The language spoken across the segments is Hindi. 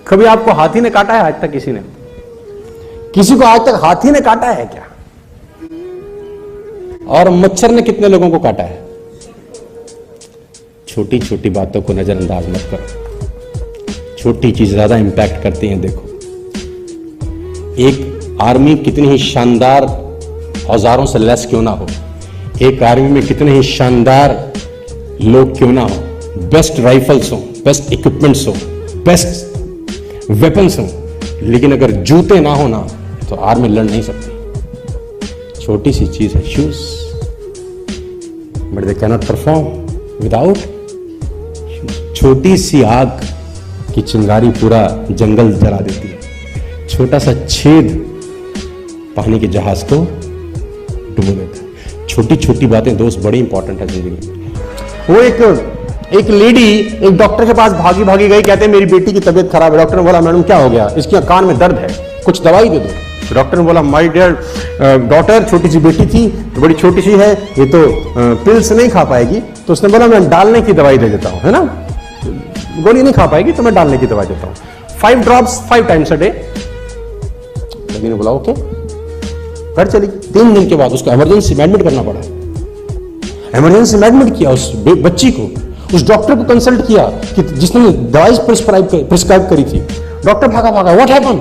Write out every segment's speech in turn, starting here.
कभी आपको हाथी ने काटा है आज तक? किसी ने, किसी को आज तक हाथी ने काटा है क्या? और मच्छर ने कितने लोगों को काटा है? छोटी छोटी बातों को नजरअंदाज मत करो, छोटी चीज ज्यादा इंपैक्ट करती हैं। देखो, एक आर्मी कितनी ही शानदार औजारों से लैस क्यों ना हो, एक आर्मी में कितने ही शानदार लोग क्यों ना हो, बेस्ट राइफल्स हो, बेस्ट इक्विपमेंट्स हो, बेस्ट वेपन्स हो, लेकिन अगर जूते ना हो ना तो आर्मी लड़ नहीं सकती। छोटी सी चीज है shoes, but they can not perform without. छोटी सी आग की चिंगारी पूरा जंगल जला देती है, छोटा सा छेद पानी के जहाज को डुबो देता है। छोटी छोटी बातें दोस्त बड़ी इंपॉर्टेंट है जिंदगी में। वो एक लेडी एक डॉक्टर के पास भागी भागी गई, कहते हैं मेरी बेटी की तबीयत खराब है। डॉक्टर ने बोला मैडम क्या हो गया? इसके कान में दर्द है, कुछ दवाई दे दो। तो डॉक्टर ने बोला माय डियर डॉटर, छोटी सी बेटी थी, बड़ी छोटी सी है, ये तो पिल्स नहीं खा पाएगी। तो उसने बोला मैं डालने की दवाई दे देता हूं, है ना, गोली नहीं खा पाएगी तो मैं डालने की दवाई देता हूं, 5 ड्रॉप्स 5 टाइम्स अ डे। ने बोला ओके, घर चली। 3 दिन के बाद उसको इमरजेंसी में एडमिट करना पड़ा। इमरजेंसी में एडमिट किया उस बच्ची को, उस डॉक्टर को कंसल्ट किया कि जिसने दवाई प्रिस्क्राइब करी थी। डॉक्टर भागा भागा, व्हाट हैपन?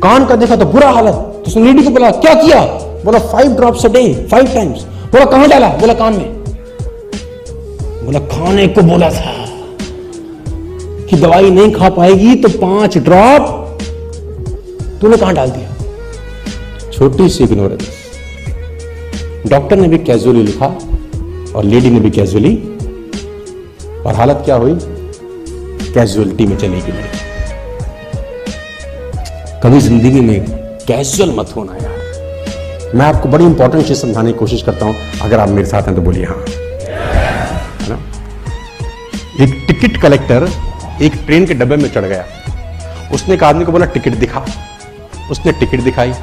कान का देखा तो बुरा हालत। तो उसने लेडी को बोला क्या किया? बोला 5 ड्रॉप्स अ डे 5 टाइम्स। बोला कहां डाला? बोला कान में। बोला खाने को बोला था कि दवाई नहीं खा पाएगी तो 5 ड्रॉप तूने कहां डाल दिया? छोटी सी इग्नोरेंस। डॉक्टर ने भी कैजुअली लिखा और लेडी ने भी कैजुअली, और हालत क्या हुई? कैजुअलिटी में चली गई लड़की। कभी जिंदगी में कैजुअल मत होना यार। मैं आपको बड़ी इंपॉर्टेंट चीज समझाने की कोशिश करता हूं, अगर आप मेरे साथ हैं तो बोलिए हाँ, है ना। एक टिकट कलेक्टर एक ट्रेन के डब्बे में चढ़ गया। उसने एक आदमी को बोला टिकट दिखा। उसने टिकट दिखाई,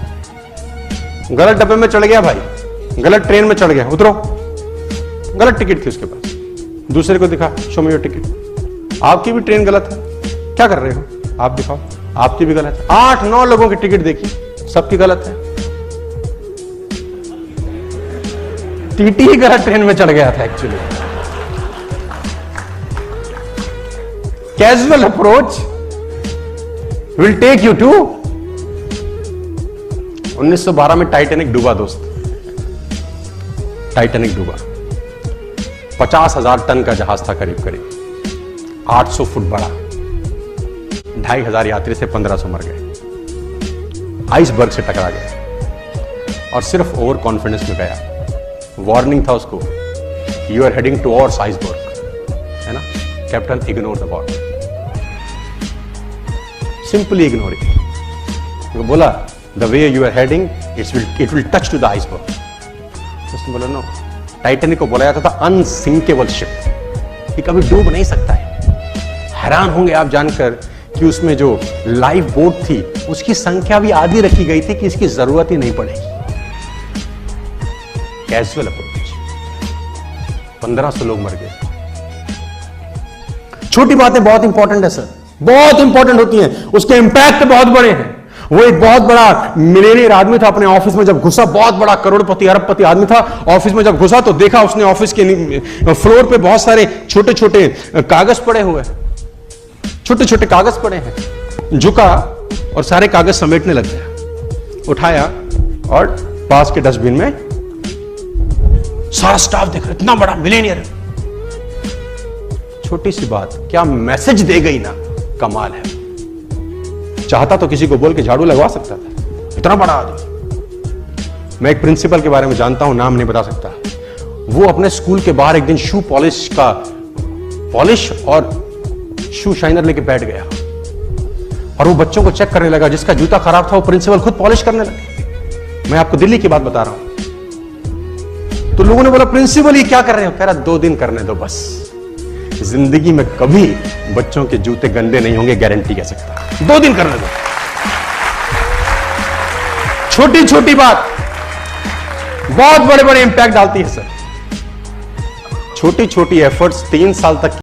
गलत डब्बे में चढ़ गया भाई, गलत ट्रेन में चढ़ गया, उतरो। गलत टिकट थी उसके पास। दूसरे को दिखा, शो मी योर टिकट। आपकी भी ट्रेन गलत है, क्या कर रहे हो आप? दिखाओ, आपकी भी गलत है। 8-9 लोगों की टिकट देखी, सबकी गलत है। टीटी ही गलत ट्रेन में चढ़ गया था actually. Casual approach will take you to. 1912 में टाइटैनिक डूबा दोस्त, टाइटैनिक डूबा। 50,000 टन का जहाज था करीब करीब, 800 फुट बड़ा, 2,500 यात्री से 1500 मर गए। आइसबर्ग से टकरा गया और सिर्फ ओवर कॉन्फिडेंस में गया। वार्निंग था उसको, you are heading towards iceberg, है ना। Captain ignore the warning, simply ignore it. बोला the way you are heading it will touch to the iceberg. उसने बोला नो, टाइटैनिक को बोला जाता था अनसिंकेबल शिप, कि कभी डूब नहीं सकता है। हैरान होंगे आप जानकर कि उसमें जो लाइफ बोट थी उसकी संख्या भी आधी रखी गई थी कि इसकी जरूरत ही नहीं पड़ेगी। कैजुअल अप्रोच, 1500 लोग मर गए। छोटी बातें बहुत इंपॉर्टेंट है सर, बहुत इंपॉर्टेंट होती हैं, उसके इंपैक्ट बहुत बड़े हैं। वो एक बहुत बड़ा मिलियनियर आदमी था, अपने ऑफिस में जब घुसा, बहुत बड़ा करोड़पति अरबपति आदमी था। ऑफिस में जब घुसा तो देखा उसने ऑफिस के फ्लोर पे बहुत सारे छोटे छोटे कागज पड़े हुए, छोटे छोटे कागज पड़े हैं। झुका और सारे कागज समेटने लग गया, उठाया और पास के डस्टबिन में। सारा स्टाफ देख रहा, इतना बड़ा मिलियनियर। छोटी सी बात क्या मैसेज दे गई ना, कमाल है। चाहता तो किसी को बोल के झाड़ू लगवा सकता था, इतना बड़ा आदमी। मैं एक प्रिंसिपल के बारे में जानता हूं, नाम नहीं बता सकता। वो अपने स्कूल के बाहर एक दिन शू पॉलिश और शू शाइनर लेके बैठ गया और वो बच्चों को चेक करने लगा। जिसका जूता खराब था वो प्रिंसिपल खुद पॉलिश करने लगे। मैं आपको दिल्ली की बात बता रहा हूं। तो लोगों ने बोला प्रिंसिपल ये क्या कर रहे हो? कह रहा 2 दिन करने दो बस, जिंदगी में कभी बच्चों के जूते गंदे नहीं होंगे, गारंटी कह सकता। 2 दिन करने दो। छोटी छोटी बात बहुत बड़े बड़े इंपैक्ट डालती है सर। छोटी छोटी एफर्ट्स 3 साल तक